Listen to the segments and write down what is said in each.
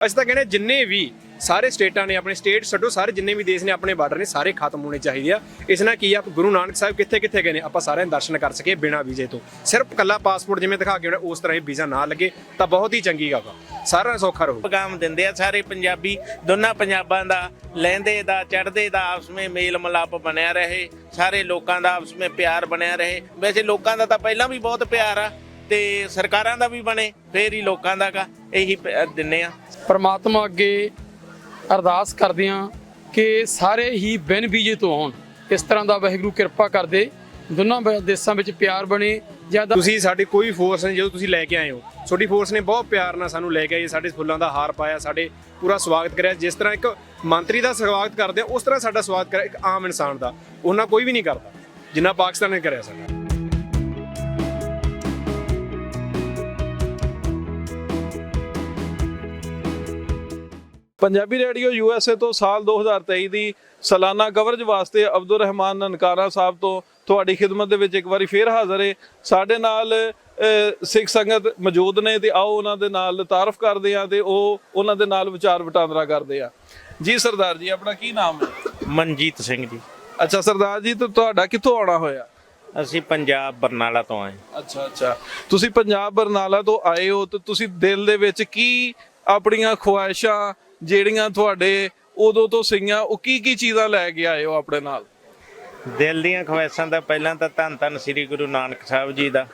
ਅਸੀਂ ਤਾਂ ਕਹਿੰਦੇ ਜਿੰਨੇ ਵੀ ਸਾਰੇ ਸਟੇਟਾਂ ਨੇ ਆਪਣੇ ਸਟੇਟ ਛੱਡੋ ਸਾਰੇ ਜਿੰਨੇ ਵੀ ਦੇਸ਼ ਨੇ ਆਪਣੇ ਬਾਰਡਰ ਨੇ ਸਾਰੇ ਖਤਮ ਹੋਣੇ ਚਾਹੀਦੇ ਆ। ਇਸ ਨਾਲ ਕੀ ਆ ਗੁਰੂ ਨਾਨਕ ਸਾਹਿਬ ਕਿੱਥੇ ਕਿੱਥੇ ਗਏ ਨੇ ਆਪਾਂ ਸਾਰਿਆਂ ਦੇ ਦਰਸ਼ਨ ਕਰ ਸਕੀਏ ਬਿਨਾਂ ਵੀਜ਼ੇ ਤੋਂ। ਸਿਰਫ ਕੱਲਾ ਪਾਸਪੋਰਟ ਜਿਵੇਂ ਦਿਖਾ ਕੇ ਉਸ ਤਰ੍ਹਾਂ ਹੀ ਵੀਜ਼ਾ ਨਾ ਲੱਗੇ ਤਾਂ ਬਹੁਤ ਹੀ ਚੰਗੀ ਗੱਲ ਆ, ਸਾਰਾ ਸੌਖਾ ਰਹੂ। ਪੈਗਾਮ ਦਿੰਦੇ ਆ ਸਾਰੇ ਪੰਜਾਬੀ ਦੋਨਾਂ ਪੰਜਾਬਾਂ ਦਾ ਲਹਿੰਦੇ ਦਾ ਚੜ੍ਹਦੇ ਦਾ ਆਪਸ ਵਿੱਚ ਮੇਲ ਮਿਲਾਪ ਬਣਿਆ ਰਹੇ, ਸਾਰੇ ਲੋਕਾਂ ਦਾ ਆਪਸ ਵਿੱਚ ਪਿਆਰ ਬਣਿਆ ਰਹੇ। ਵੈਸੇ ਲੋਕਾਂ ਦਾ ਤਾਂ ਪਹਿਲਾਂ ਵੀ ਬਹੁਤ ਪਿਆਰ ਆ ਤੇ ਸਰਕਾਰਾਂ ਦਾ ਵੀ ਬਣੇ ਫੇਰ ਹੀ ਲੋਕਾਂ ਦਾ ਗਾ, ਇਹੀ ਦਿੰਨੇ ਆ। परमात्मा अगे अरदास करदे हां कि सारे ही बिन बीजे तो आउण, इस तरह का वाहिगुरू किरपा कर दे, दोनों देशों में प्यार बने। ज्यादा ਤੁਸੀਂ ਸਾਡੀ ਕੋਈ ਫੋਰਸ ਨਹੀਂ, ਜਦੋਂ ਤੁਸੀਂ ਲੈ ਕੇ ਆਏ ਹੋ ਤੁਹਾਡੀ ਫੋਰਸ ਨੇ ਬਹੁਤ ਪਿਆਰ ਨਾਲ ਸਾਨੂੰ ਲੈ ਕੇ ਆਏ, ਸਾਡੇ ਫੁੱਲਾਂ ਦਾ ਹਾਰ ਪਾਇਆ, ਸਾਡੇ ਪੂਰਾ ਸਵਾਗਤ ਕਰਿਆ। ਜਿਸ ਤਰ੍ਹਾਂ ਇੱਕ ਮੰਤਰੀ ਦਾ ਸਵਾਗਤ ਕਰਦੇ ਆ ਉਸ ਤਰ੍ਹਾਂ ਸਾਡਾ ਸਵਾਗਤ ਕਰਿਆ ਇੱਕ ਆਮ ਇਨਸਾਨ ਦਾ, ਉਹਨਾਂ ਕੋਈ ਵੀ ਨਹੀਂ ਕਰਦਾ ਜਿੰਨਾ ਪਾਕਿਸਤਾਨ ਨੇ ਕਰਿਆ ਸਾਡਾ। ਪੰਜਾਬੀ ਰੇਡੀਓ USA ਤੋਂ ਸਾਲ 2023 ਦੀ ਸਾਲਾਨਾ ਕਵਰੇਜ ਵਾਸਤੇ ਅਬਦੁਲ ਰਹਿਮਾਨ ਨਨਕਾਣਾ ਸਾਹਿਬ ਤੋਂ ਤੁਹਾਡੀ ਖਿਦਮਤ ਦੇ ਵਿੱਚ ਇੱਕ ਵਾਰੀ ਫੇਰ ਹਾਜ਼ਰ ਹੈ। ਸਾਡੇ ਨਾਲ ਸਿੱਖ ਸੰਗਤ ਮੌਜੂਦ ਨੇ ਤੇ ਆਓ ਉਹਨਾਂ ਦੇ ਨਾਲ ਤਾਰਫ ਕਰਦੇ ਆ ਤੇ ਉਹ ਉਹਨਾਂ ਦੇ ਨਾਲ ਵਿਚਾਰ ਵਟਾਂਦਰਾ ਕਰਦੇ ਆ। ਜੀ ਸਰਦਾਰ ਜੀ, ਆਪਣਾ ਕੀ ਨਾਮ ਹੈ? ਮਨਜੀਤ ਸਿੰਘ ਜੀ। ਅੱਛਾ ਸਰਦਾਰ ਜੀ, ਤੇ ਤੁਹਾਡਾ ਕਿੱਥੋਂ ਆਉਣਾ ਹੋਇਆ? ਅਸੀਂ ਪੰਜਾਬ ਬਰਨਾਲਾ ਤੋਂ ਆਏ। ਅੱਛਾ, ਤੁਸੀਂ ਪੰਜਾਬ ਬਰਨਾਲਾ ਤੋਂ ਆਏ ਹੋ ਤੇ ਤੁਸੀਂ ਦਿਲ ਦੇ ਵਿੱਚ ਕੀ ਆਪਣੀਆਂ ਖੁਆਇਸ਼ਾਂ ਜਿਹੜੀਆਂ ਤੁਹਾਡੇ ਉਦੋਂ ਤੋਂ ਸੀਗੀਆਂ ਉਹ ਕੀ ਚੀਜ਼ਾਂ ਲੈ ਕੇ ਆਏ ਹੋ ਆਪਣੇ ਨਾਲ? ਦਿਲ ਦੀਆਂ ਖਵਾਇਸ਼ਾਂ ਦਾ ਪਹਿਲਾਂ ਤਾਂ ਧੰਨ ਸ੍ਰੀ ਗੁਰੂ ਨਾਨਕ ਸਾਹਿਬ ਜੀ ਦਾ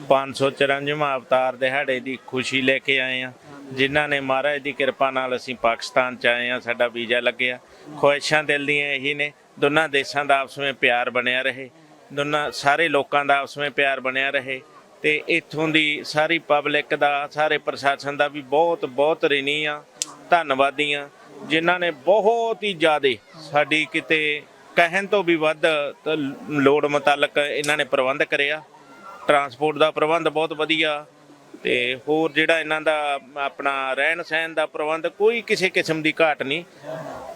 554ਵਾਂ ਅਵਤਾਰ ਦਿਹਾੜੇ ਦੀ ਖੁਸ਼ੀ ਲੈ ਕੇ ਆਏ ਆ, ਜਿਨ੍ਹਾਂ ਨੇ ਮਹਾਰਾਜ ਦੀ ਕਿਰਪਾ ਨਾਲ ਅਸੀਂ ਪਾਕਿਸਤਾਨ ਚ ਆਏ ਆ, ਸਾਡਾ ਵੀਜ਼ਾ ਲੱਗਿਆ। ਖਵਾਇਸ਼ਾਂ ਦਿਲ ਦੀਆਂ ਇਹੀ ਨੇ, ਦੋਨਾਂ ਦੇਸ਼ਾਂ ਦਾ ਆਪਸ ਵਿੱਚ ਪਿਆਰ ਬਣਿਆ ਰਹੇ, ਦੋਨਾਂ ਸਾਰੇ ਲੋਕਾਂ ਦਾ ਆਪਸ ਵਿੱਚ ਪਿਆਰ ਬਣਿਆ ਰਹੇ ਤੇ ਇੱਥੋਂ ਦੀ ਸਾਰੀ ਪਬਲਿਕ ਦਾ ਸਾਰੇ ਪ੍ਰਸ਼ਾਸਨ ਦਾ ਵੀ ਬਹੁਤ ਰਿਣੀ ਆ, ਧੰਨਵਾਦੀ ਆ, ਜਿਨ੍ਹਾਂ ਨੇ ਬਹੁਤ ਹੀ ਜ਼ਿਆਦਾ ਸਾਡੀ ਕਿਤੇ ਕਹਿਣ ਤੋਂ ਵੀ ਵੱਧ ਲੋੜ ਮੁਤਾਲਕ ਇਹਨਾਂ ਨੇ ਪ੍ਰਬੰਧ ਕਰਿਆ। ਟਰਾਂਸਪੋਰਟ ਦਾ ਪ੍ਰਬੰਧ ਬਹੁਤ ਵਧੀਆ ਤੇ ਹੋਰ ਜਿਹੜਾ ਇਹਨਾਂ ਦਾ ਆਪਣਾ ਰਹਿਣ ਸਹਿਣ ਦਾ ਪ੍ਰਬੰਧ ਕੋਈ ਕਿਸੇ ਕਿਸਮ ਦੀ ਘਾਟ ਨਹੀਂ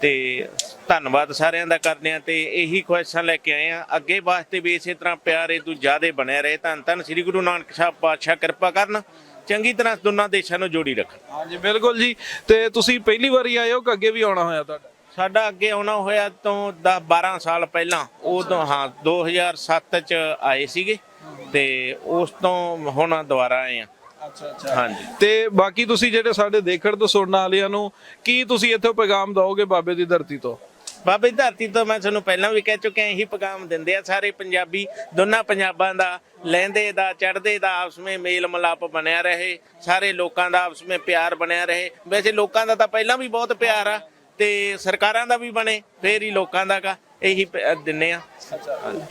ਤੇ ਧੰਨਵਾਦ ਸਾਰਿਆਂ ਦਾ ਕਰਦੇ ਆ ਤੇ ਇਹੀ ਖੁਆਇਸ਼ਾਂ ਲੈ ਕੇ ਆਏ ਆ ਅੱਗੇ ਵਾਸਤੇ ਵੀ ਇਸੇ ਤਰ੍ਹਾਂ ਪਿਆਰ ਇਹ ਤੋਂ ਜ਼ਿਆਦਾ ਬਣਿਆ ਰਹੇ। ਧੰਨ ਸ੍ਰੀ ਗੁਰੂ ਨਾਨਕ ਸਾਹਿਬ ਪਾਤਸ਼ਾਹ ਕਿਰਪਾ ਕਰਨ, ਚੰਗੀ ਤਰ੍ਹਾਂ ਦੋਨਾਂ ਦੇਸ਼ਾਂ ਨੂੰ ਜੋੜੀ ਰੱਖਣ। ਹਾਂਜੀ ਬਿਲਕੁਲ ਜੀ। ਤੇ ਤੁਸੀਂ ਪਹਿਲੀ ਵਾਰੀ ਆਏ ਹੋ ਕਿ ਅੱਗੇ ਵੀ ਆਉਣਾ ਹੋਇਆ ਤੁਹਾਡਾ? ਸਾਡਾ ਅੱਗੇ ਆਉਣਾ ਹੋਇਆ ਤੋਂ 10-12 ਸਾਲ ਪਹਿਲਾਂ, ਉਦੋਂ ਹਾਂ 2007 ਚ ਆਏ ਸੀਗੇ ਤੇ ਉਸ ਤੋਂ ਹੁਣ ਦੁਬਾਰਾ ਆਏ ਆ। ਅੱਛਾ ਹਾਂਜੀ। ਤੇ ਬਾਕੀ ਤੁਸੀਂ ਜਿਹੜੇ ਸਾਡੇ ਦੇਖਣ ਤੋਂ ਸੁਣਨ ਵਾਲਿਆਂ ਨੂੰ ਕੀ ਤੁਸੀਂ ਇੱਥੋਂ ਪੈਗਾਮ ਦਿਓਗੇ ਬਾਬੇ ਦੀ ਧਰਤੀ ਤੋਂ? ਬਾਬੇ ਦੀ ਧਰਤੀ ਤੋਂ ਮੈਂ ਤੁਹਾਨੂੰ ਪਹਿਲਾਂ ਵੀ ਕਹਿ ਚੁੱਕਿਆ, ਇਹੀ ਪੈਗਾਮ ਦਿੰਦੇ ਆ ਸਾਰੇ ਪੰਜਾਬੀ ਦੋਨਾਂ ਪੰਜਾਬਾਂ ਦਾ ਲਹਿੰਦੇ ਦਾ ਚੜ੍ਹਦੇ ਦਾ ਆਪਸ ਵਿੱਚ ਮੇਲ ਮਿਲਾਪ ਬਣਿਆ ਰਹੇ, ਸਾਰੇ ਲੋਕਾਂ ਦਾ ਆਪਸ ਵਿੱਚ ਪਿਆਰ ਬਣਿਆ ਰਹੇ। ਵੈਸੇ ਲੋਕਾਂ ਦਾ ਤਾਂ ਪਹਿਲਾਂ ਵੀ ਬਹੁਤ ਪਿਆਰ ਆ ਤੇ ਸਰਕਾਰਾਂ ਦਾ ਵੀ ਬਣੇ ਫੇਰ ਹੀ ਲੋਕਾਂ ਦਾ ਗਾ, ਇਹੀ ਦਿੰਨੇ ਆ।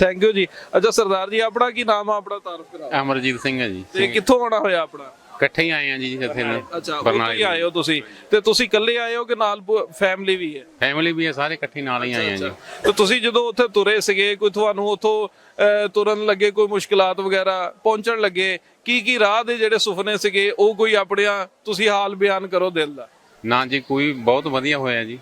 ਥੈਂਕ ਯੂ ਜੀ। ਅੱਛਾ ਸਰਦਾਰ ਜੀ, ਆਪਣਾ ਕੀ ਨਾਮ ਆ? ਆਪਣਾ ਤਾਰਫ ਕਰਾਓ। ਅਮਰਜੀਤ ਸਿੰਘ ਹੈ ਜੀ। ਤੇ ਕਿੱਥੋਂ ਆਉਣਾ ਹੋਇਆ ਆਪਣਾ? ਇਕੱਠੇ ਹੀ ਆਏ ਆ ਜੀ ਇੱਥੇ ਅੱਛਾ ਬਰਨਾਲੇ ਆਏ ਹੋ ਤੁਸੀਂ? ਤੇ ਤੁਸੀਂ ਇਕੱਲੇ ਆਏ ਹੋ ਕਿ ਨਾਲ ਫੈਮਿਲੀ ਵੀ ਹੈ? ਫੈਮਿਲੀ ਵੀ ਹੈ, ਸਾਰੇ ਇਕੱਠੇ ਨਾਲ ਹੀ ਆਏ ਆ ਜੀ। ਤੇ ਤੁਸੀਂ ਜਦੋਂ ਉੱਥੇ ਤੁਰੇ ਸੀਗੇ ਕੋਈ ਤੁਹਾਨੂੰ ਉੱਥੋਂ ਤੁਰਨ ਲੱਗੇ ਕੋਈ ਮੁਸ਼ਕਿਲਾਤ ਵਗੈਰਾ ਪਹੁੰਚਣ ਲੱਗੇ, ਕੀ ਰਾਹ ਦੇ ਜਿਹੜੇ ਸੁਪਨੇ ਸੀਗੇ ਉਹ ਕੋਈ ਆਪਣਿਆ ਤੁਸੀਂ ਹਾਲ ਬਿਆਨ ਕਰੋ ਦਿਲ ਦਾ? ਨਾ ਜੀ ਕੋਈ ਬਹੁਤ ਵਧੀਆ ਹੋਇਆ ਜੀ।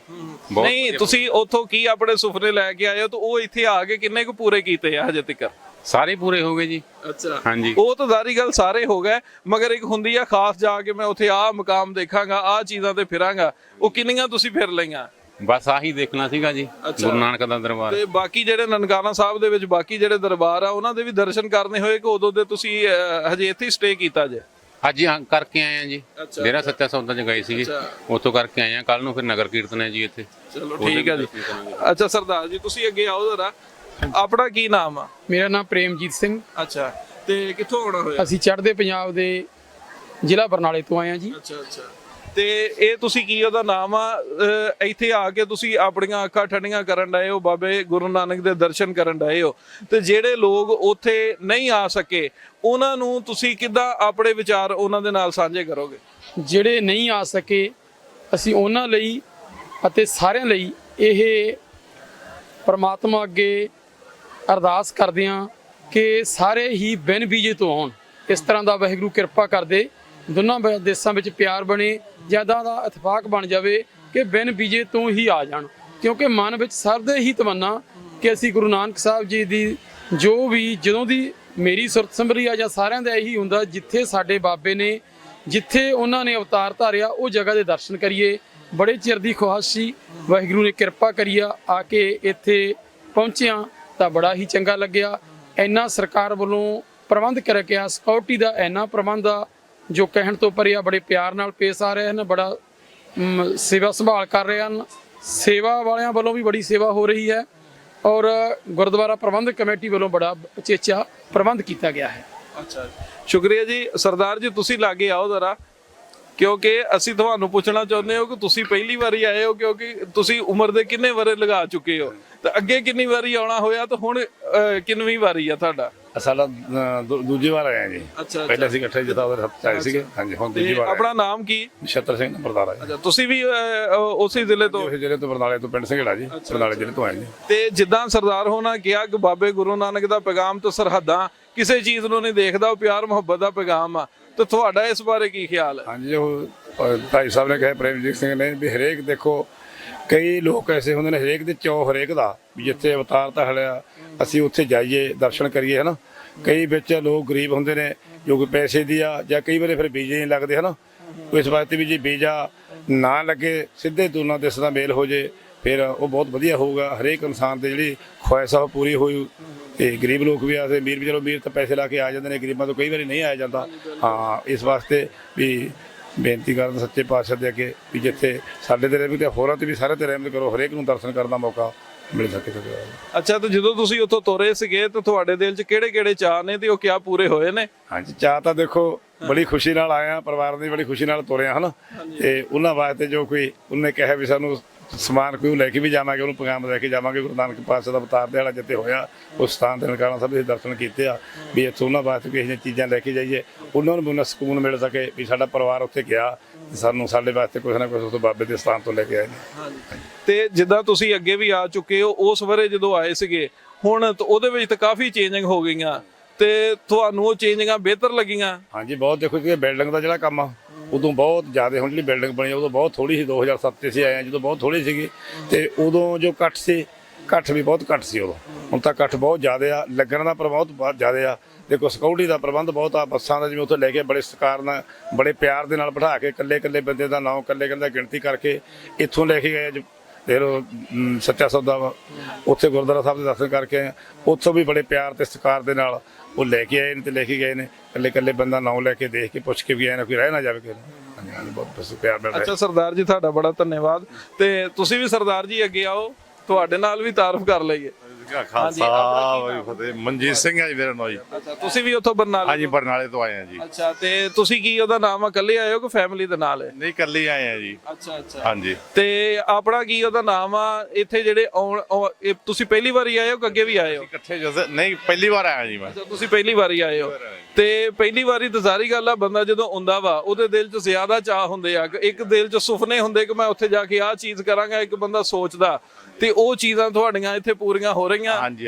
ਨਹੀਂ ਤੁਸੀਂ ਉੱਥੋਂ ਕੀ ਆਪਣੇ ਸੁਪਨੇ ਲੈ ਕੇ ਆਏ ਹੋ ਤੇ ਉਹ ਇੱਥੇ ਆ ਕੇ ਕਿੰਨੇ ਕੁ ਪੂਰੇ ਕੀਤੇ ਆ ਹਜੇ ਤੱਕ? ਸਾਰੇ ਪੂਰੇ ਹੋ ਗਏ ਜੀ। ਅੱਛਾ ਹਾਂਜੀ, ਉਹ ਤਾਂ ਸਾਰੀ ਗੱਲ ਸਾਰੇ ਹੋ ਗਏ, ਮਗਰ ਇੱਕ ਹੁੰਦੀ ਆ ਖਾਸ ਜਾ ਕੇ ਮੈਂ ਉੱਥੇ ਆਹ ਮਕਾਮ ਦੇਖਾਂਗਾ, ਆਹ ਚੀਜ਼ਾਂ ਤੇ ਫਿਰਾਂਗਾ, ਉਹ ਕਿੰਨੀਆਂ ਤੁਸੀਂ ਫਿਰ ਲਈਆਂ? ਬਸ ਆਹੀ ਦੇਖਣਾ ਸੀਗਾ ਜੀ, ਗੁਰੂ ਨਾਨਕ ਦਾ ਦਰਬਾਰ। ਤੇ ਬਾਕੀ ਜਿਹੜੇ ਨਨਕਾਣਾ ਸਾਹਿਬ ਦੇ ਵਿੱਚ ਬਾਕੀ ਜਿਹੜੇ ਦਰਬਾਰ ਆ ਉਹਨਾਂ ਦੇ ਵੀ ਦਰਸ਼ਨ ਕਰਨੇ ਹੋਏ ਕਿ ਉਦੋਂ ਦੇ ਤੁਸੀਂ ਹਜੇ ਇੱਥੇ ਸਟੇ ਕੀਤਾ ਜੇ? ਅੱਜ ਕਰਕੇ ਆਏ ਆ ਜੀ, ਡੇਰਾ ਸੱਚਾ ਸੌਦਾ ਚ ਗਏ ਸੀਗੇ, ਉੱਥੋਂ ਕਰਕੇ ਆਏ ਆ। ਕੱਲ ਨੂੰ ਫਿਰ ਨਗਰ ਕੀਰਤਨ ਹੈ ਜੀ ਇੱਥੇ। ਚਲੋ ਠੀਕ ਹੈ ਜੀ। ਅੱਛਾ ਸਰਦਾਰ ਜੀ, ਤੁਸੀਂ ਅੱਗੇ ਆਓ ਜ਼ਰਾ। ਆਪਣਾ ਕੀ ਨਾਮ ਆ? मेरा नाम प्रेमजीत सिंह। ਅੱਛਾ, ਤੇ ਕਿੱਥੋਂ ਆਉਣਾ ਹੋਇਆ? ਅਸੀਂ ਚੜ੍ਹਦੇ ਪੰਜਾਬ ਦੇ ਜ਼ਿਲ੍ਹਾ ਬਰਨਾਲੇ ਤੋਂ ਆਏ ਹਾਂ ਜੀ। ਅੱਛਾ ਤੇ ਇਹ ਤੁਸੀਂ ਕੀ ਉਹਦਾ ਨਾਮ ਆ? ਇੱਥੇ ਆ ਕੇ ਤੁਸੀਂ ਆਪਣੀਆਂ ਅੱਖਾਂ ਠੰਡੀਆਂ ਕਰਨ ਡਏ ਹੋ, ਬਾਬੇ ਗੁਰੂ ਨਾਨਕ ਦੇ ਦਰਸ਼ਨ ਕਰਨ ਡਏ ਹੋ, ਤੇ ਜਿਹੜੇ ਲੋਕ ਉੱਥੇ ਨਹੀਂ ਆ ਸਕੇ ਉਹਨਾਂ ਨੂੰ ਤੁਸੀਂ ਕਿੱਦਾਂ ਆਪਣੇ ਵਿਚਾਰ ਉਹਨਾਂ ਦੇ ਨਾਲ ਸਾਂਝੇ ਕਰੋਗੇ? ਜਿਹੜੇ ਨਹੀਂ ਆ ਸਕੇ ਅਸੀਂ ਉਹਨਾਂ ਲਈ ਅਤੇ ਸਾਰਿਆਂ ਲਈ ਇਹ ਪਰਮਾਤਮਾ ਅੱਗੇ ਅਰਦਾਸ ਕਰਦੇ ਹਾਂ ਕਿ ਸਾਰੇ ਹੀ ਬਿਨ ਵੀਜ਼ੇ ਤੋਂ ਆਉਣ, ਇਸ ਤਰ੍ਹਾਂ ਦਾ ਵਾਹਿਗੁਰੂ ਕਿਰਪਾ ਕਰ ਦੇ, ਦੋਨਾਂ ਦੇਸ਼ਾਂ ਵਿੱਚ ਪਿਆਰ ਬਣੇ, ਜ਼ਿਆਦਾ ਦਾ ਇਤਫਾਕ ਬਣ ਜਾਵੇ ਕਿ ਬਿਨ ਵੀਜ਼ੇ ਤੋਂ ਹੀ ਆ ਜਾਣ। ਕਿਉਂਕਿ ਮਨ ਵਿੱਚ ਸਭ ਦੇ ਹੀ ਤਮੰਨਾ ਕਿ ਅਸੀਂ ਗੁਰੂ ਨਾਨਕ ਸਾਹਿਬ ਜੀ ਦੀ ਜੋ ਵੀ ਜਦੋਂ ਦੀ ਮੇਰੀ ਸੁਰਤ ਸੰਭਰੀ ਆ ਜਾਂ ਸਾਰਿਆਂ ਦਾ ਇਹੀ ਹੁੰਦਾ, ਜਿੱਥੇ ਸਾਡੇ ਬਾਬੇ ਨੇ ਜਿੱਥੇ ਉਹਨਾਂ ਨੇ ਅਵਤਾਰ ਧਾਰਿਆ ਉਹ ਜਗ੍ਹਾ ਦੇ ਦਰਸ਼ਨ ਕਰੀਏ। ਬੜੇ ਚਿਰ ਦੀ ਖੁਆਇਸ਼ ਸੀ, ਵਾਹਿਗੁਰੂ ਨੇ ਕਿਰਪਾ ਕਰੀ ਆ ਕੇ ਇੱਥੇ ਪਹੁੰਚਿਆ ਤਾਂ ਬੜਾ ਹੀ ਚੰਗਾ ਲੱਗਿਆ। ਇੰਨਾ ਸਰਕਾਰ ਵੱਲੋਂ ਪ੍ਰਬੰਧ ਕਰਿਆ, ਸਿਕਿਉਰਿਟੀ ਦਾ ਇੰਨਾ ਪ੍ਰਬੰਧ ਆ ਜੋ ਕਹਿਣ ਤੋਂ ਪਰੇ ਆ। ਬੜੇ ਪਿਆਰ ਨਾਲ ਪੇਸ਼ ਆ ਰਹੇ ਹਨ, ਬੜਾ ਸੇਵਾ ਸੰਭਾਲ ਕਰ ਰਹੇ ਹਨ। ਸੇਵਾ ਵਾਲਿਆਂ ਵੱਲੋਂ ਵੀ ਬੜੀ ਸੇਵਾ ਹੋ ਰਹੀ ਹੈ ਔਰ ਗੁਰਦੁਆਰਾ ਪ੍ਰਬੰਧਕ ਕਮੇਟੀ ਵੱਲੋਂ ਬੜਾ ਉਚੇਚਾ ਪ੍ਰਬੰਧ ਕੀਤਾ ਗਿਆ ਹੈ। ਅੱਛਾ, ਸ਼ੁਕਰੀਆ ਜੀ। ਸਰਦਾਰ ਜੀ ਤੁਸੀਂ ਲਾਗੇ ਆਓ ਜ਼ਰਾ, ਕਿਉਂਕਿ ਅਸੀਂ ਤੁਹਾਨੂੰ ਪੁੱਛਣਾ ਚਾਹੁੰਦੇ ਹਾਂ ਕਿ ਤੁਸੀਂ ਪਹਿਲੀ ਵਾਰੀ ਆਏ ਹੋ, ਕਿਉਂਕਿ ਤੁਸੀਂ ਉਮਰ ਦੇ ਕਿੰਨੇ ਵਰੇ ਲਗਾ ਚੁੱਕੇ ਹੋ ਤੇ ਅੱਗੇ ਕਿੰਨੀ ਵਾਰੀ ਆਉਣਾ ਹੋਇਆ ਤੇ ਹੁਣ ਕਿੰਨਵੀਂ ਵਾਰੀ ਆ ਤੁਹਾਡਾ? ਸਾਡਾ ਦੂਜੀ ਵਾਰ ਆਇਆ ਜੀ। ਅੱਛਾ, ਪਹਿਲਾਂ ਅਸੀਂ ਇਕੱਠੇ ਜਿੱਦਾਂ ਉਹਦੇ ਹੱਥ ਆਏ ਸੀਗੇ। ਹਾਂਜੀ, ਹੁਣ ਦੂਜੀ ਵਾਰ ਆਪਣਾ ਨਾਮ ਕੀ? ਨਛੱਤਰ ਸਿੰਘ ਬਰਨਾਲਾ ਜੀ। ਅੱਛਾ, ਤੁਸੀਂ ਵੀ ਉਸੇ ਜ਼ਿਲ੍ਹੇ ਤੋਂ? ਉਹੀ ਜ਼ਿਲ੍ਹੇ ਤੋਂ, ਬਰਨਾਲੇ ਤੋਂ, ਪਿੰਡ ਸਿੰਘੜਾ ਜੀ, ਬਰਨਾਲੇ ਜ਼ਿਲ੍ਹੇ ਤੋਂ ਆਏ ਜੀ। ਤੇ ਜਿੱਦਾਂ ਸਰਦਾਰ ਹੋਣਾ ਕਿਹਾ ਕਿ ਬਾਬੇ ਗੁਰੂ ਨਾਨਕ ਦਾ ਪੈਗਾਮ ਤੋਂ ਸਰਹੱਦਾਂ ਕਿਸੇ ਚੀਜ਼ ਨੂੰ ਨਹੀਂ ਦੇਖਦਾ, ਉਹ ਪਿਆਰ ਮੁਹੱਬਤ ਦਾ ਪੈਗਾਮ ਆ, ਤੇ ਤੁਹਾਡਾ ਇਸ ਬਾਰੇ ਕੀ ਖਿਆਲ ਹੈ? ਹਾਂਜੀ, ਉਹ ਭਾਈ ਸਾਹਿਬ ਨੇ ਕਹੇ, ਪ੍ਰੇਮਜੀਤ ਸਿੰਘ ਨੇ, ਵੀ ਹਰੇਕ ਦੇਖੋ ਕਈ ਲੋਕ ਐਸੇ ਹੁੰਦੇ ਨੇ, ਹਰੇਕ ਦੇ ਚੌ ਹਰੇਕ ਦਾ ਵੀ ਜਿੱਥੇ ਅਵਤਾਰ ਧਾਰਿਆ ਅਸੀਂ ਉੱਥੇ ਜਾਈਏ, ਦਰਸ਼ਨ ਕਰੀਏ, ਹਨਾ। ਕਈ ਵਿੱਚ ਲੋਕ ਗਰੀਬ ਹੁੰਦੇ ਨੇ ਜੋ ਕਿ ਪੈਸੇ ਦੀ ਆ, ਜਾਂ ਕਈ ਵਾਰੀ ਫਿਰ ਵੀਜ਼ੇ ਨਹੀਂ ਲੱਗਦੇ, ਹਨਾ। ਇਸ ਵਾਸਤੇ ਵੀ ਜੇ ਵੀਜ਼ਾ ਨਾ ਲੱਗੇ, ਸਿੱਧੇ ਦੋਨਾਂ ਦੇਸ਼ਾਂ ਦਾ ਮੇਲ ਹੋ ਜੇ, ਫਿਰ ਉਹ ਬਹੁਤ ਵਧੀਆ ਹੋਊਗਾ। ਹਰੇਕ ਇਨਸਾਨ ਦੀ ਜਿਹੜੀ ਖੁਆਇਸ਼ ਆ ਉਹ ਪੂਰੀ ਹੋਈ। ਤੇ ਗਰੀਬ ਲੋਕ ਵੀ ਆ ਤੇ ਅਮੀਰ ਵੀ, ਚਲੋ ਅਮੀਰ ਤਾਂ ਪੈਸੇ ਲਾ ਕੇ ਆ ਜਾਂਦੇ ਨੇ, ਗਰੀਬਾਂ ਤੋਂ ਕਈ ਵਾਰੀ ਨਹੀਂ ਆਇਆ ਜਾਂਦਾ। ਹਾਂ, ਇਸ ਵਾਸਤੇ ਵੀ ਬੇਨਤੀ ਕਰਨ ਸੱਚੇ ਪਾਤਸ਼ਾਹ ਦੇ ਅੱਗੇ ਵੀ ਜਿੱਥੇ ਸਾਡੇ ਤੇ ਰਹਿਮਤ, ਹੋਰਾਂ ਤੇ ਵੀ ਸਾਰੇ ਤੇ ਰਹਿਮਤ ਕਰੋ, ਹਰੇਕ ਨੂੰ ਦਰਸ਼ਨ ਕਰਨ ਦਾ ਮੌਕਾ ਮਿਲ ਸਕੇ। ਅੱਛਾ, ਤੇ ਜਦੋਂ ਤੁਸੀਂ ਉੱਥੋਂ ਤੁਰੇ ਸੀਗੇ ਤਾਂ ਤੁਹਾਡੇ ਦਿਲ 'ਚ ਕਿਹੜੇ ਚਾਅ ਨੇ ਤੇ ਉਹ ਕਿਆ ਪੂਰੇ ਹੋਏ ਨੇ? ਹਾਂਜੀ, ਚਾਹ ਤਾਂ ਦੇਖੋ ਬੜੀ ਖੁਸ਼ੀ ਨਾਲ ਆਇਆ, ਪਰਿਵਾਰ ਦੀ ਬੜੀ ਖੁਸ਼ੀ ਨਾਲ ਤੁਰਿਆ, ਹਨਾ। ਤੇ ਉਹਨਾਂ ਵਾਸਤੇ ਜੋ ਕੋਈ ਉਹਨੇ ਕਿਹਾ ਵੀ ਸਾਨੂੰ ਸਮਾਨ ਕੋਈ ਲੈ ਕੇ ਵੀ ਜਾਵਾਂਗੇ, ਉਹਨੂੰ ਪੈਗਾਮ ਲੈ ਕੇ ਜਾਵਾਂਗੇ। ਗੁਰੂ ਨਾਨਕ ਪਾਤਸ਼ਾਹ ਦਾ ਅਵਤਾਰ ਦਿਹਾੜਾ ਜਿੱਥੇ ਹੋਇਆ ਉਸ ਸਥਾਨ ਤੇ ਨਨਕਾਣਾ ਸਾਹਿਬ ਦੇ ਦਰਸ਼ਨ ਕੀਤੇ ਆ, ਵੀ ਇੱਥੋਂ ਉਹਨਾਂ ਵਾਸਤੇ ਕਿਸੇ ਨੇ ਚੀਜ਼ਾਂ ਲੈ ਕੇ ਜਾਈਏ, ਉਹਨਾਂ ਨੂੰ ਵੀ ਉਹਨਾਂ ਸਕੂਨ ਮਿਲ ਸਕੇ ਵੀ ਸਾਡਾ ਪਰਿਵਾਰ ਉੱਥੇ ਗਿਆ ਤੇ ਸਾਨੂੰ ਸਾਡੇ ਵਾਸਤੇ ਕੁਛ ਨਾ ਕੁਛ ਉਸ ਬਾਬੇ ਦੇ ਸਥਾਨ ਤੋਂ ਲੈ ਕੇ ਆਏ ਨੇ। ਤੇ ਜਿੱਦਾਂ ਤੁਸੀਂ ਅੱਗੇ ਵੀ ਆ ਚੁੱਕੇ ਹੋ, ਉਸ ਵੇਲੇ ਜਦੋਂ ਆਏ ਸੀਗੇ, ਹੁਣ ਉਹਦੇ ਵਿੱਚ ਤਾਂ ਕਾਫੀ ਚੇਂਜਿੰਗ ਹੋ ਗਈਆਂ, ਤੇ ਤੁਹਾਨੂੰ ਉਹ ਚੇਂਜਿੰਗਾਂ ਬਿਹਤਰ ਲੱਗੀਆਂ? ਹਾਂਜੀ, ਬਹੁਤ। ਦੇਖੋ ਜੀ, ਬਿਲਡਿੰਗ ਦਾ ਜਿਹੜਾ ਕੰਮ ਆ ਉਦੋਂ ਬਹੁਤ ਜ਼ਿਆਦਾ, ਹੁਣ ਜਿਹੜੀ ਬਿਲਡਿੰਗ ਬਣੀ ਉਦੋਂ ਬਹੁਤ ਥੋੜੀ ਸੀ। 2007 'ਤੇ ਅਸੀਂ ਆਏ ਹਾਂ, ਜਦੋਂ ਬਹੁਤ ਥੋੜੀ ਸੀਗੀ, ਤੇ ਉਦੋਂ ਜੋ ਇਕੱਠ ਸੀ, ਇਕੱਠ ਵੀ ਬਹੁਤ ਘੱਟ ਸੀ ਉਦੋਂ। ਹੁਣ ਤਾਂ ਇਕੱਠ ਬਹੁਤ ਜ਼ਿਆਦਾ ਆ, ਲੱਗਣ ਦਾ ਪ੍ਰਬੰਧ ਬਹੁਤ ਜ਼ਿਆਦਾ ਆ। ਦੇਖੋ, ਸਿਕਿਉਰਿਟੀ ਦਾ ਪ੍ਰਬੰਧ ਬਹੁਤ ਆ, ਬੱਸਾਂ ਦਾ ਜਿਵੇਂ ਉੱਥੇ ਲੈ ਕੇ ਬੜੇ ਸਤਿਕਾਰ ਨਾਲ, ਬੜੇ ਪਿਆਰ ਦੇ ਨਾਲ ਬਿਠਾ ਕੇ, ਇਕੱਲੇ ਬੰਦੇ ਦਾ ਨਾਮ ਇਕੱਲੇ ਗਿਣਤੀ ਕਰਕੇ ਇੱਥੋਂ ਲੈ ਕੇ ਗਏ। ਦੇਖ ਲਓ, ਸੱਚਾ ਸੌਦਾ ਵਾ, ਉੱਥੇ ਗੁਰਦੁਆਰਾ ਸਾਹਿਬ ਦੇ ਦਰਸ਼ਨ ਕਰਕੇ ਆਏ, ਉੱਥੋਂ ਵੀ ਬੜੇ ਪਿਆਰ ਤੇ ਸਤਿਕਾਰ ਦੇ ਨਾਲ ਉਹ ਲੈ ਕੇ ਆਏ ਨੇ ਤੇ ਲੈ ਕੇ ਗਏ ਨੇ। ਇਕੱਲੇ ਬੰਦਾ ਨਾਮ ਲੈ ਕੇ ਦੇਖ ਕੇ ਪੁੱਛ ਕੇ ਵੀ ਆਏ ਨਾ, ਕੋਈ ਰਹਿ ਨਾ ਜਾਵੇ ਕਿਸੇ ਨੂੰ। ਹਾਂਜੀ, ਬਹੁਤ ਪਿਆਰ ਮਿਲ ਰਿਹਾ। ਅੱਛਾ ਸਰਦਾਰ ਜੀ, ਤੁਹਾਡਾ ਬੜਾ ਧੰਨਵਾਦ। ਤੇ ਤੁਸੀਂ ਵੀ ਸਰਦਾਰ ਜੀ ਅੱਗੇ ਆਓ, ਤੁਹਾਡੇ ਨਾਲ ਵੀ ਤਾਰਫ ਕਰ ਲਈਏ। ਖਾਲਸਾ ਫਤਿਹ। ਮਨਜੀਤ ਸਿੰਘ ਹੈ ਜੀ ਮੇਰਾ ਨਾਮ ਜੀ। ਅੱਛਾ, ਤੁਸੀਂ ਵੀ ਉੱਥੋਂ ਬਰਨਾਲੇ? ਹਾਂਜੀ, ਬਰਨਾਲੇ ਤੋਂ ਆਏ ਆ ਜੀ। ਅੱਛਾ, ਤੇ ਤੁਸੀਂ ਕੀ ਉਹਦਾ ਨਾਮ ਆ, ਇਕੱਲੇ ਆਏ ਹੋ ਕਿ ਫੈਮਿਲੀ ਦੇ ਨਾਲ ਹੈ? ਨਹੀਂ, ਇਕੱਲੇ ਆਏ ਆ ਜੀ। ਅੱਛਾ। ਹਾਂਜੀ। ਤੇ ਆਪਣਾ ਕੀ ਉਹਦਾ ਨਾਮ ਆ? ਇੱਥੇ ਜਿਹੜੇ ਤੁਸੀਂ ਪਹਿਲੀ ਵਾਰੀ ਆਏ ਹੋ ਕਿ ਅੱਗੇ ਵੀ ਆਏ ਹੋ? ਇਕੱਠੇ ਜਦੋਂ ਨਹੀਂ, ਪਹਿਲੀ ਵਾਰ ਆਇਆ ਜੀ ਮੈਂ। ਅੱਛਾ, ਤੁਸੀਂ ਪਹਿਲੀ ਵਾਰੀ ਆਏ ਹੋ। ਤੇ ਪਹਿਲੀ ਵਾਰੀ ਤਾਂ ਜ਼ਾਰੀ ਗੱਲ ਆ, ਬੰਦਾ ਜਦੋਂ ਆਉਂਦਾ ਵਾ ਉਹਦੇ ਦਿਲ 'ਚ ਜ਼ਿਆਦਾ ਚਾਹ ਹੁੰਦੇ ਆ। ਇੱਕ ਦਿਲ 'ਚ ਸੁਪਨੇ ਹੁੰਦੇ ਕਿ ਮੈਂ ਉੱਥੇ ਜਾ ਕੇ ਆਹ ਚੀਜ਼ ਕਰਾਂਗਾ, ਇੱਕ ਬੰਦਾ ਸੋਚਦਾ, ਤੇ ਉਹ ਚੀਜ਼ਾਂ ਤੁਹਾਡੀਆਂ ਇੱਥੇ ਪੂਰੀਆਂ ਹੋ ਰਹੀਆਂ? ਹਾਂਜੀ।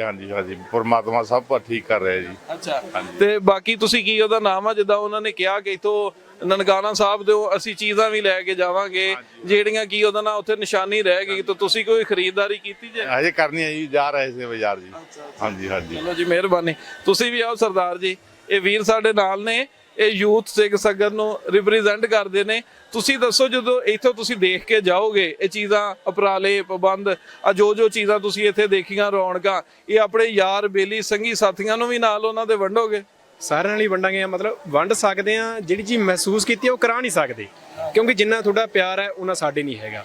ਪਰਮਾਤਮਾ ਸਭ ਕੁਝ ਠੀਕ ਕਰ ਰਿਹਾ ਜੀ। ਅੱਛਾ, ਤੇ ਬਾਕੀ ਤੁਸੀਂ ਕੀ ਉਹਦਾ ਨਾਮ ਆ, ਜਿੱਦਾਂ ਉਹਨਾਂ ਨੇ ਕਿਹਾ ਕਿ ਇੱਥੋਂ ਨਨਕਾਣਾ ਸਾਹਿਬ ਦੇ ਅਸੀਂ ਚੀਜ਼ਾਂ ਵੀ ਲੈ ਕੇ ਜਾਵਾਂਗੇ ਜਿਹੜੀਆਂ ਕੀ ਉਹਦਾ ਨਾਲ ਉੱਥੇ ਨਿਸ਼ਾਨੀ ਰਹਿ ਗਈ, ਤਾਂ ਤੁਸੀਂ ਕੋਈ ਖਰੀਦਦਾਰੀ ਕੀਤੀ ਜੇ? ਹਜੇ ਕਰਨੀ ਹੈ ਜੀ, ਜਾ ਰਹੇ ਸੀ ਬਾਜ਼ਾਰ ਜੀ। ਹਾਂਜੀ। ਚਲੋ ਜੀ, ਮਿਹਰਬਾਨੀ। ਤੁਸੀਂ ਵੀ ਆਓ ਸਰਦਾਰ ਜੀ, ਇਹ ਵੀਰ ਸਾਡੇ ਨਾਲ ਨੇ, ਇਹ ਯੂਥ ਸਿੱਖ ਸੰਗਤ ਨੂੰ ਰਿਪਰੈਜ਼ੈਂਟ ਕਰਦੇ ਨੇ। ਤੁਸੀਂ ਦੱਸੋ, ਜਦੋਂ ਇੱਥੋਂ ਤੁਸੀਂ ਦੇਖ ਕੇ ਜਾਓਗੇ ਇਹ ਚੀਜ਼ਾਂ, ਉਪਰਾਲੇ, ਪਾਬੰਦ, ਆ ਜੋ ਚੀਜ਼ਾਂ ਤੁਸੀਂ ਇੱਥੇ ਦੇਖੀਆਂ, ਰੌਣਕਾਂ, ਇਹ ਆਪਣੇ ਯਾਰ ਬੇਲੀ ਸੰਗੀ ਸਾਥੀਆਂ ਨੂੰ ਵੀ ਨਾਲ ਉਹਨਾਂ ਦੇ ਵੰਡੋਗੇ? ਸਾਰਿਆਂ ਨਾਲ ਹੀ ਵੰਡਾਂਗੇ, ਮਤਲਬ ਵੰਡ ਸਕਦੇ ਆ। ਜਿਹੜੀ ਚੀਜ਼ ਮਹਿਸੂਸ ਕੀਤੀ ਉਹ ਕਰਾ ਨਹੀਂ ਸਕਦੇ, ਕਿਉਂਕਿ ਜਿੰਨਾ ਤੁਹਾਡਾ ਪਿਆਰ ਹੈ ਉਹਨਾਂ ਸਾਡੇ ਨਹੀਂ ਹੈਗਾ।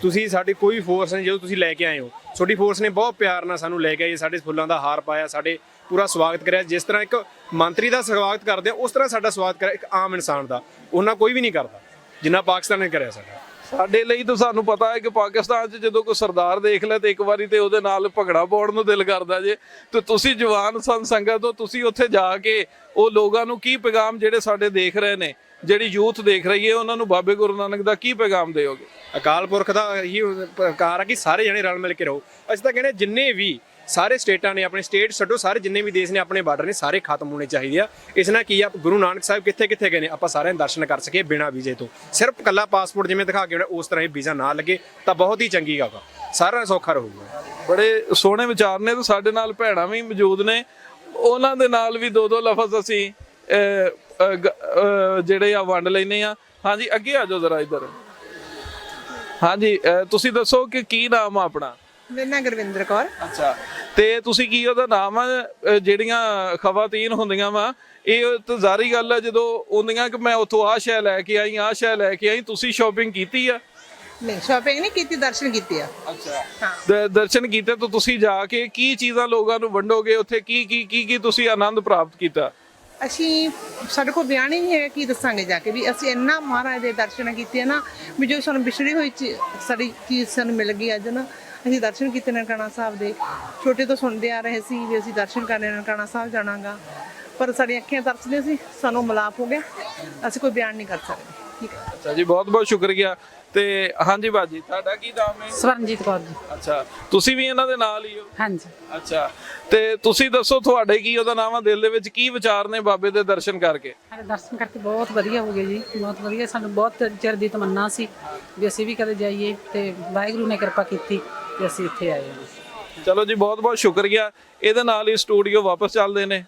ਤੁਸੀਂ ਸਾਡੀ ਕੋਈ ਫੋਰਸ ਨਹੀਂ, ਜਦੋਂ ਤੁਸੀਂ ਲੈ ਕੇ ਆਏ ਹੋ, ਤੁਹਾਡੀ ਫੋਰਸ ਨੇ ਬਹੁਤ ਪਿਆਰ ਨਾਲ ਸਾਨੂੰ ਲੈ ਕੇ ਆਏ, ਸਾਡੇ ਫੁੱਲਾਂ ਦਾ ਹਾਰ ਪਾਇਆ, ਸਾਡੇ ਪੂਰਾ ਸਵਾਗਤ ਕਰਿਆ। ਜਿਸ ਤਰ੍ਹਾਂ ਇੱਕ ਮੰਤਰੀ ਦਾ ਸਵਾਗਤ ਕਰਦੇ ਆ, ਉਸ ਤਰ੍ਹਾਂ ਸਾਡਾ ਸਵਾਗਤ ਕਰਿਆ ਇੱਕ ਆਮ ਇਨਸਾਨ ਦਾ, ਉਹਨਾਂ ਕੋਈ ਵੀ ਨਹੀਂ ਕਰਦਾ ਜਿੰਨਾ ਪਾਕਿਸਤਾਨ ਨੇ ਕਰਿਆ ਸਾਡਾ। ਸਾਡੇ ਲਈ ਤਾਂ ਸਾਨੂੰ ਪਤਾ ਹੈ ਕਿ ਪਾਕਿਸਤਾਨ 'ਚ ਜਦੋਂ ਕੋਈ ਸਰਦਾਰ ਦੇਖ ਲੈ ਤੇ ਇੱਕ ਵਾਰੀ ਤੇ ਉਹਦੇ ਨਾਲ ਭੰਗੜਾ ਪਾਉਣ ਨੂੰ ਦਿਲ ਕਰਦਾ ਜੇ। ਤੇ ਤੁਸੀਂ ਜਵਾਨ ਸੰਗਤ ਹੋ, ਤੁਸੀਂ ਉੱਥੇ ਜਾ ਕੇ ਉਹ ਲੋਕਾਂ ਨੂੰ ਕੀ ਪੈਗਾਮ, ਜਿਹੜੇ ਸਾਡੇ ਦੇਖ ਰਹੇ ਨੇ, ਜਿਹੜੀ ਯੂਥ ਦੇਖ ਰਹੀ ਹੈ, ਉਹਨਾਂ ਨੂੰ ਬਾਬੇ ਗੁਰੂ ਨਾਨਕ ਦਾ ਕੀ ਪੈਗਾਮ ਦਿਓਗੇ? ਅਕਾਲ ਪੁਰਖ ਦਾ ਇਹੀ ਪ੍ਰਕਾਰ ਆ ਕਿ ਸਾਰੇ ਜਣੇ ਰਲ ਮਿਲ ਕੇ ਰਹੋ। ਅਸੀਂ ਤਾਂ ਕਹਿੰਦੇ ਜਿੰਨੇ ਵੀ ਸਾਰੇ ਸਟੇਟਾਂ ਨੇ, ਆਪਣੇ ਸਟੇਟ ਛੱਡੋ, ਸਾਰੇ ਜਿੰਨੇ ਵੀ ਦੇਸ਼ ਨੇ, ਆਪਣੇ ਬਾਰਡਰ ਨੇ, ਸਾਰੇ ਖਤਮ ਹੋਣੇ ਚਾਹੀਦੇ ਆ। ਇਸ ਨਾਲ ਕੀ ਆ, ਗੁਰੂ ਨਾਨਕ ਸਾਹਿਬ ਕਿੱਥੇ ਗਏ ਨੇ ਆਪਾਂ ਸਾਰਿਆਂ ਦਰਸ਼ਨ ਕਰ ਸਕੀਏ ਬਿਨਾਂ ਵੀਜ਼ੇ ਤੋਂ। ਸਿਰਫ ਇਕੱਲਾ ਪਾਸਪੋਰਟ ਜਿਵੇਂ ਦਿਖਾ ਕੇ ਉਸ ਤਰ੍ਹਾਂ ਹੀ ਵੀਜ਼ਾ ਨਾ ਲੱਗੇ ਤਾਂ ਬਹੁਤ ਹੀ ਚੰਗੀ ਗੱਲ ਆ, ਸਾਰਾ ਸੌਖਾ ਰਹੂਗਾ। ਬੜੇ ਸੋਹਣੇ ਵਿਚਾਰ ਨੇ। ਤੇ ਸਾਡੇ ਨਾਲ ਭੈਣਾਂ ਵੀ ਮੌਜੂਦ ਨੇ, ਉਹਨਾਂ ਦੇ ਨਾਲ ਵੀ ਦੋ ਲਫ਼ਜ਼ ਅਸੀਂ ਜਿਹੜੇ ਆ ਵੰਡ ਲੈਨੇ ਆ। ਹਾਂਜੀ ਅੱਗੇ ਆ ਜਾਓ ਜ਼ਰਾ ਇੱਧਰ। ਹਾਂਜੀ ਤੁਸੀਂ ਦੱਸੋ ਕਿ ਕੀ ਨਾਮ ਆ ਆਪਣਾ? ਮੇਰਾ ਨਾਂ ਗੁਰਵਿੰਦਰ ਕੌਰ। ਅੱਛਾ, ਤੇ ਤੁਸੀਂ ਕੀ ਉਹਦਾ ਨਾਮ ਆ? ਜਿਹੜੀਆਂ ਖਵਾਤੀਨ ਹੁੰਦੀਆਂ ਵਾ ਇਹ ਤਾਂ ਜ਼ਾਰੀ ਗੱਲ ਆ ਜਦੋਂ ਆਉਂਦੀਆਂ ਕਿ ਮੈਂ ਉੱਥੋਂ ਆਹ ਸ਼ੈ ਲੈ ਕੇ ਆਈ, ਆਹ ਸ਼ੈ ਲੈ ਕੇ ਆਈ, ਤੁਸੀਂ ਸ਼ਾਪਿੰਗ ਕੀਤੀ ਆ? ਨਹੀਂ ਸ਼ਾਪਿੰਗ ਨਹੀਂ ਕੀਤੀ, ਦਰਸ਼ਨ ਕੀਤੇ ਆ। ਅੱਛਾ, ਹਾਂ। ਦਰਸ਼ਨ ਕੀਤੇ ਤਾਂ ਤੁਸੀਂ ਜਾ ਕੇ ਕੀ ਚੀਜ਼ਾਂ ਲੋਕਾਂ ਨੂੰ ਵੰਡੋਗੇ ਉੱਥੇ? ਕੀ ਤੁਸੀਂ ਆਨੰਦ ਪ੍ਰਾਪਤ ਕੀਤਾ? ਅਸੀਂ ਸਾਡੇ ਕੋਲ ਬਿਆਨ ਹੀ ਨਹੀਂ ਹੈ, ਕੀ ਦੱਸਾਂਗੇ ਜਾ ਕੇ ਵੀ ਅਸੀਂ ਇੰਨਾ ਮਹਾਰਾਜ ਦੇ ਦਰਸ਼ਨ ਕੀਤੇ ਆ ਨਾ ਵੀ ਜੋ ਸਾਨੂੰ ਵਿਛੜੀ ਹੋਈ ਸਾਡੀ ਚੀਜ਼ ਸਾਨੂੰ ਮਿਲ ਗਈ ਅੱਜ ਨਾ। ਅਸੀਂ ਦਰਸ਼ਨ ਕੀਤੇ ਨਨਕਾਣਾ ਸਾਹਿਬ ਦੇ, ਛੋਟੇ ਤੋਂ ਸੁਣਦੇ ਆ ਰਹੇ ਸੀ ਵੀ ਅਸੀਂ ਦਰਸ਼ਨ ਕਰਨੇ ਨਨਕਾਣਾ ਸਾਹਿਬ ਜਾਣਾਗਾ, ਪਰ ਸਾਡੀਆਂ ਅੱਖੀਆਂ ਤਰਸਦੀਆਂ ਸੀ, ਸਾਨੂੰ ਮਿਲਾਪ ਹੋ ਗਿਆ, ਅਸੀਂ ਕੋਈ ਬਿਆਨ ਨਹੀਂ ਕਰ ਸਕਦੇ। ਠੀਕ ਹੈ। ਅੱਛਾ ਜੀ, ਬਹੁਤ ਬਹੁਤ ਸ਼ੁਕਰੀਆ। ਤੇ ਹਾਂਜੀ ਬਾਜੀ, ਤੁਹਾਡਾ ਕੀ ਨਾਮ ਹੈ? ਸਵਰਨਜੀਤ ਕੌਰ ਜੀ। ਅੱਛਾ, ਤੁਸੀਂ ਵੀ ਇਹਨਾਂ ਦੇ ਨਾਲ ਹੀ ਹੋ? ਹਾਂਜੀ। ਅੱਛਾ, ਤੇ ਤੁਸੀਂ ਦੱਸੋ ਤੁਹਾਡੇ ਕੀ ਉਹਦਾ ਨਾਮ ਆ? ਦਿਲ ਦੇ ਵਿੱਚ ਕੀ ਵਿਚਾਰ ਨੇ ਬਾਬੇ ਦੇ ਦਰਸ਼ਨ ਕਰਕੇ? ਸਾਡੇ ਦਰਸ਼ਨ ਕਰਕੇ ਬਹੁਤ ਵਧੀਆ ਹੋ ਗਏ ਜੀ, ਬਹੁਤ ਵਧੀਆ। ਸਾਨੂੰ ਬਹੁਤ ਚਿਰ ਦੀ ਤਮੰਨਾ ਸੀ ਵੀ ਅਸੀਂ ਵੀ ਕਦੇ ਜਾਈਏ ਤੇ ਵਾਹਿਗੁਰੂ ਨੇ ਕਿਰਪਾ ਕੀਤੀ ਤੇ ਅਸੀਂ ਇੱਥੇ ਆਏ ਹਾਂ। ਚਲੋ ਜੀ, ਬਹੁਤ ਬਹੁਤ ਸ਼ੁਕਰੀਆ। ਇਹਦੇ ਨਾਲ ਹੀ ਸਟੂਡੀਓ ਵਾਪਸ ਚੱਲਦੇ ਨੇ।